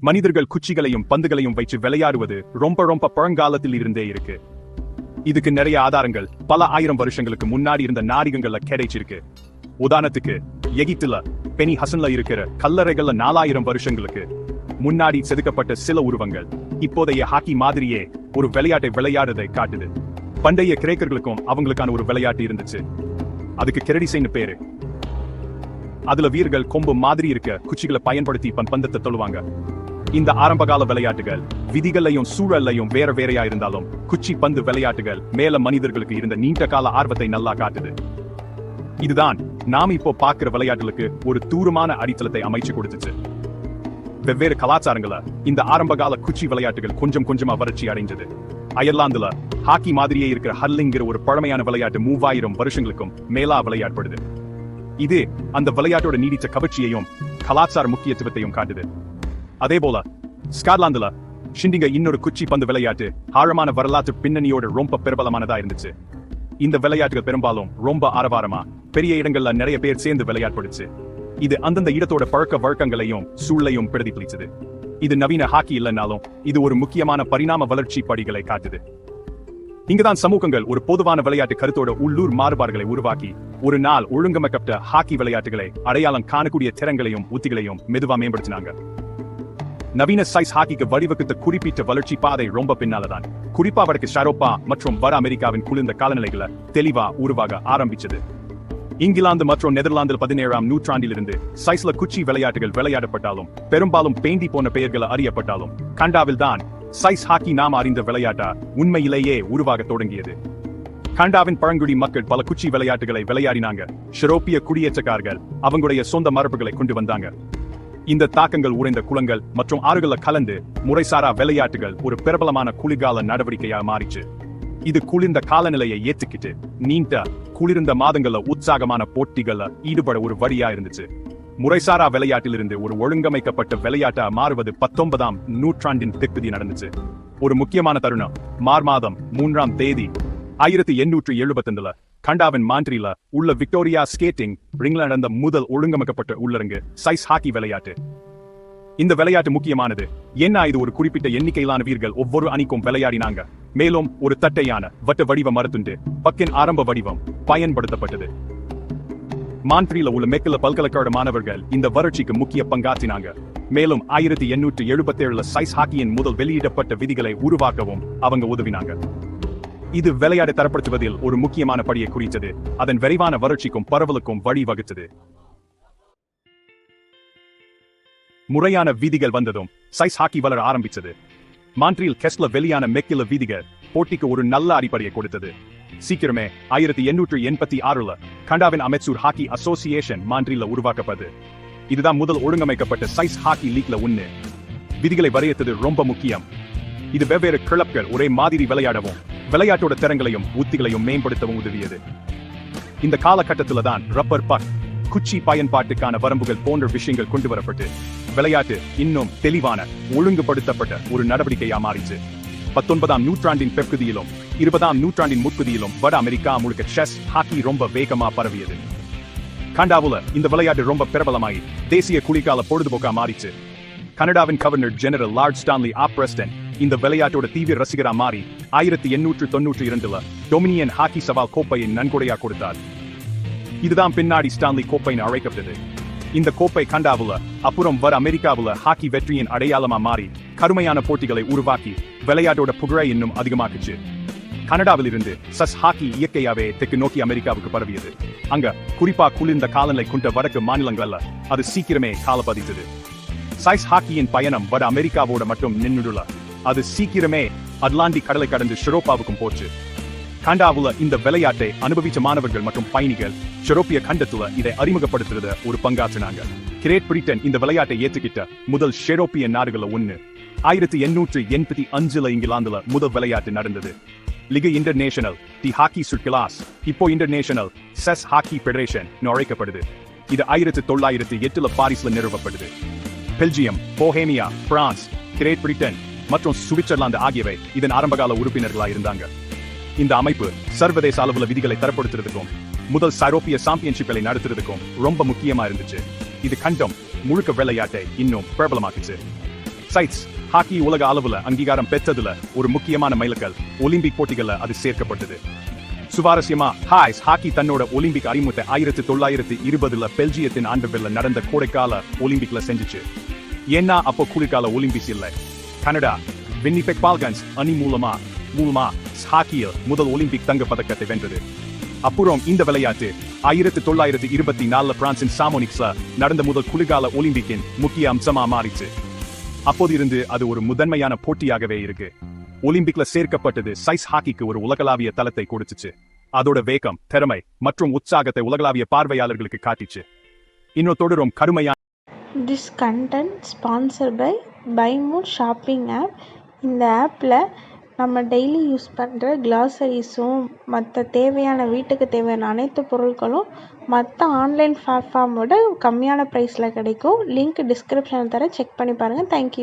மனிதர்கள் குச்சிகளையும் பந்துகளையும் வைத்து விளையாடுவது ரொம்ப பழங்காலத்தில் இருந்தே இருக்கு. இதுக்கு நிறைய ஆதாரங்கள் பல ஆயிரம் வருஷங்களுக்கு முன்னாடி இருந்த நாரிகங்கள்ல கிடைச்சிருக்கு. உதாரணத்துக்கு எகிப்துல பெனி ஹசன்ல இருக்கிற கல்லறைகள்ல 4000 வருஷங்களுக்கு முன்னாடி செதுக்கப்பட்ட சில உருவங்கள் இப்போதைய ஹாக்கி மாதிரியே ஒரு விளையாட்டை விளையாடுறதை காட்டுது. பண்டைய கிரேக்கர்களுக்கும் அவங்களுக்கான ஒரு விளையாட்டு இருந்துச்சு. அதுக்கு கெரடிசைன்னு பேரு. அதுல வீரர்கள் கொம்பு மாதிரி இருக்க குச்சிகளை பயன்படுத்தி பந்தத்தை தொழுவாங்க. இந்த ஆரம்பகால விளையாட்டுகள் விதிகளையும் சூழலையும் வேறையா இருந்தாலும் குச்சி பந்து விளையாட்டுகள் மேல மனிதர்களுக்கு இருந்த நீண்ட கால ஆர்வத்தை நல்லா காட்டுது. இதுதான் நாம இப்போ பார்க்கிற விளையாட்டுகளுக்கு ஒரு தூரமான அடித்தளத்தை அமைச்சு கொடுத்துச்சு. வெவ்வேறு கலாச்சாரங்கள இந்த ஆரம்பகால குச்சி விளையாட்டுகள் கொஞ்சமா வறட்சி அடைஞ்சது. அயர்லாந்துல ஹாக்கி மாதிரியே இருக்கிற ஹர்லிங்கிற ஒரு பழமையான விளையாட்டு 3000 வருஷங்களுக்கும் மேலா விளையாடப்படுது. இது அந்த விளையாட்டோட நீடித்த கவர்ச்சியையும் கலாச்சார முக்கியத்துவத்தையும் காட்டுது. அதே போல ஸ்காட்லாந்துல ஷிண்டிங்க இன்னொரு குச்சி பந்து விளையாட்டு ஆழமான வரலாற்று பின்னணியோட ரொம்ப பிரபலமானதா இருந்துச்சு. இந்த விளையாட்டுகள் பெரும்பாலும் ரொம்ப ஆரவாரமா பெரிய இடங்கள்ல நிறைய பேர் சேர்ந்து விளையாடப்படுச்சு. இது அந்தந்த இடத்தோட பழக்க வழக்கங்களையும் சூழலையும் பிரதிபலிச்சது. இது நவீன ஹாக்கி இல்லைனாலும் இது ஒரு முக்கியமான பரிணாம வளர்ச்சி படிகளை காட்டுது. இங்குதான் சமூகங்கள் ஒரு பொதுவான விளையாட்டு கருத்தோட உள்ளூர் மாறுபாடுகளை உருவாக்கி ஒரு நாள் ஒழுங்கமைக்கப்பட்ட ஹாக்கி விளையாட்டுகளை அடையாளம் காணக்கூடிய திறன்களையும் உத்திகளையும் மெதுவா மேம்படுத்தினாங்க. நவீன சைஸ் ஹாக்கிக்கு வடிவகுத்த குறிப்பிட்ட வளர்ச்சி பாதை ரொம்ப பின்னால்தான் குறிப்பா வடக்கு ஐரோப்பா மற்றும் வட அமெரிக்காவின் குளிர்ந்த காலநிலைகளை தெளிவா உருவாக ஆரம்பிச்சது. இங்கிலாந்து மற்றும் நெதர்லாந்தில் 17ஆம் நூற்றாண்டிலிருந்து சைஸ்ல குச்சி விளையாட்டுகள் விளையாடப்பட்டாலும் பெரும்பாலும் பேண்டி போன பெயர்கள் அறியப்பட்டாலும் கண்டாவில் தான் சைஸ் ஹாக்கி நாம் அறிந்த விளையாட்டா உண்மையிலேயே உருவாக தொடங்கியது. கண்டாவின் பழங்குடி மக்கள் பல குச்சி விளையாட்டுகளை விளையாடினாங்க. ஷரோப்பிய குடியேற்றக்காரர்கள் அவங்களுடைய சொந்த மரபுகளை கொண்டு வந்தாங்க. இந்த தாக்கங்கள் உறைந்த குளங்கள் மற்றும் ஆறுகளை கலந்து முறைசாரா விளையாட்டுகள் ஒரு பிரபலமான குளிர்கால நடவடிக்கையா மாறிச்சு. இது குளிர்ந்த காலநிலையை ஏத்துக்கிட்டு நீண்ட குளிர்ந்த மாதங்கள்ல உற்சாகமான போட்டிகள்ல ஈடுபட ஒரு வழியா இருந்துச்சு. முறைசாரா விளையாட்டிலிருந்து ஒரு ஒழுங்கமைக்கப்பட்ட விளையாட்டா மாறுவது 19ஆம் நூற்றாண்டின் பிற்பகுதி நடந்துச்சு. ஒரு முக்கியமான தருணம் மார்ச் 3 1875 கண்டாவின் மான்ட்ரீல உள்ள விக்டோரியா ஸ்கேட்டிங் ரிங்ல நடந்த முதல் ஒழுங்கமைக்கப்பட்ட உள்ளரங்கு சைஸ் ஹாக்கி விளையாட்டு. இந்த விளையாட்டு முக்கியமானது ஏன்னா இது ஒரு குறிப்பிட்ட எண்ணிக்கையிலான வீரர்கள் ஒவ்வொரு அணிக்கும் விளையாடினாங்க. மேலும் ஒரு தட்டையான வட்ட வடிவ மரத்துண்டு பக்கின் ஆரம்ப வடிவம் பயன்படுத்தப்பட்டது. மான்ட்ரீல உள்ள மெக்கல பல்கலைக்கழக மாணவர்கள் இந்த வறட்சிக்கு முக்கிய பங்காற்றினாங்க. மேலும் 1877 சைஸ் ஹாக்கியின் முதல் வெளியிடப்பட்ட விதிகளை உருவாக்கவும் அவங்க உதவினாங்க. இது விளையாட்டு தரப்படுத்துவதில் ஒரு முக்கியமான படியை குறித்தது. அதன் விரைவான வறட்சிக்கும் பரவலுக்கும் வழிவகுத்தது. முறையான விதிகள் வந்ததும் சைஸ் ஹாக்கி வளர ஆரம்பிச்சது. மான்ட்ரீல் கெஸ்ட்ல வெளியான மெக்கில விதிகள் போட்டிக்கு ஒரு நல்ல அடிப்படையை கொடுத்தது. சீக்கிரமே 1886 கண்டாவின் அமெச்சூர் ஹாக்கி அசோசியேஷன் மான்ட்ரீல உருவாக்கப்பட்டது. இதுதான் முதல் ஒழுங்கமைக்கப்பட்ட சைஸ் ஹாக்கி லீக்ல ஒண்ணு. விதிகளை வரையறது ரொம்ப முக்கியம். இது வெவ்வேறு கிளப்கள் ஒரே மாதிரி விளையாடவும் விளையாட்டோட திறன்களையும் உத்திகளையும் மேம்படுத்தவும் உதவியது. இந்த காலகட்டத்துல தான் ரப்பர் பக் குச்சி பயன்பாட்டுக்கான வரம்புகள் போன்ற விஷயங்கள் கொண்டு வரப்பட்டு விளையாட்டு இன்னும் தெளிவான ஒழுங்குபடுத்தப்பட்ட ஒரு நடவடிக்கையா மாறிச்சு. 19ஆம் நூற்றாண்டின் பிற்பகுதியிலும் 20ஆம் நூற்றாண்டின் முற்பகுதியிலும் வட அமெரிக்கா முழுக்க செஸ் ஹாக்கி ரொம்ப வேகமா பரவியது. கண்டாவுல இந்த விளையாட்டு ரொம்ப பிரபலமாகி தேசிய குளிர்கால பொழுதுபோக்கா மாறிச்சு. கனடாவின் கவர்னர் ஜெனரல் லார்ட் ஸ்டான்லி ஆப்ரெஸ்டன் இந்த விளையாட்டோட தீவிர ரசிகரா மாறி 1892 டொமினியன் ஹாக்கி சவால் கோப்பையை நன்கொடையா கொடுத்தார். இதுதான் பின்னாடி ஸ்டான்லி கோப்பைன்னு அழைக்கப்பட்டது. இந்த கோப்பை கண்டாவுல அப்புறம் வட அமெரிக்காவுல ஹாக்கி வெற்றியின் அடையாளமா மாறி கருமையான போட்டிகளை உருவாக்கி விளையாட்டோட புகழை இன்னும் அதிகமாக்குச்சு. கனடாவில் இருந்து சஸ் ஹாக்கி இயற்கையாவே தெற்கு நோக்கி அமெரிக்காவுக்கு பரவியது. அங்க குறிப்பா குளிர்ந்த காலநிலை கொண்ட வடக்கு மாநிலங்கள்ல அது சீக்கிரமே கால பதித்தது. சைஸ் ஹாக்கியின் பயணம் வட அமெரிக்காவோட மட்டும் நின்றுள்ள அது சீக்கிரமே அட்லாண்டிக் கடலை கடந்து ஷரோப்பாவுக்கும் போச்சு. கண்டாவுல இந்த விளையாட்டை அனுபவிச்ச மாணவர்கள் மற்றும் பயணிகள் ஷரோப்பிய கண்டத்துல இதை அறிமுகப்படுத்துறத ஒரு பங்காற்றினாங்க. கிரேட் பிரிட்டன் இந்த விளையாட்டை ஏற்றுக்கிட்ட முதல் ஷரோப்பிய நாடுகள ஒண்ணு. 1885 இங்கிலாந்துல முதல் விளையாட்டு நடந்தது. லிக இன்டர்நேஷனல் தி ஹாக்கி சுட்கிளாஸ் இப்போ இன்டர்நேஷனல் செஸ் ஹாக்கி ஃபெடரேஷன் அழைக்கப்படுது. இது 1908 பாரிஸ்ல நிறுவப்பட்டது. பெல்ஜியம், போஹேமியா, பிரான்ஸ், கிரேட் பிரிட்டன் மற்றும் சுவிட்சர்லாந்து ஆகியவை இதன் ஆரம்பகால உறுப்பினர்களா இருந்தாங்க. இந்த அமைப்பு சர்வதேச அளவுல விதிகளை தரப்படுத்துறதுக்கும் முதல் ஐரோப்பிய சாம்பியன்ஷிப்களை நடத்துறதுக்கும் ரொம்ப முக்கியமா இருந்துச்சு. இது கண்டம் முழுக்க விளையாட்டை இன்னும் பிரபலமாக்குச்சு. சைட்ஸ் ஹாக்கி உலக அளவுல அங்கீகாரம் பெற்றதுல ஒரு முக்கியமான மைல்கல். ஒலிம்பிக் போட்டிகள்ல அது சேர்க்கப்பட்டது. சுவாரஸ்யமா ஹாக்கி தன்னோட ஒலிம்பிக் அறிமுகத்தை 1920 பெல்ஜியத்தின் ஆண்டவெல்ல நடந்த கோடைக்கால ஒலிம்பிக்ல செஞ்சுச்சு. ஏன்னா அப்போ குளிர்கால ஒலிம்பிக்ஸ் இல்லை. கனடா வின்னிபெக் பால்கன்ஸ் அணி மூலமா ஹாக்கியில் முதல் ஒலிம்பிக் தங்க பதக்கத்தை வென்றது. அப்புறம் இந்த விளையாட்டு 1924 பிரான்சின் சாமோனிக்ஸ்ல நடந்த முதல் குளிர்கால ஒலிம்பிக்கின் முக்கிய அம்சமா மாறிச்சு. அப்போதிருந்து அது ஒரு முதன்மையான போட்டியாகவே இருக்கு. ஒலிம்பிக்ல சேர்க்கப்பட்டது சைஸ் ஹாக்கிக்கு ஒரு உலகளாவிய தளத்தை கொடுத்துச்சு. அதோட வேகம், திறமை மற்றும் உற்சாகத்தை உலகளாவிய பார்வையாளர்களுக்கு காட்டிச்சு. இன்னும் தொடரும் கடுமையான This content sponsored by BuyMood shopping app. இந்த ஆப்பில் நம்ம டெய்லி யூஸ் பண்ணுற கிளாசரிஸும் மற்ற தேவையான வீட்டுக்கு தேவையான அனைத்து பொருட்களும் மற்ற ஆன்லைன் பிளாட்ஃபார்மோட கம்மியான ப்ரைஸில் கிடைக்கும். லிங்க் டிஸ்கிரிப்ஷனில் தரேன், செக் பண்ணி பாருங்கள். தேங்க்யூ.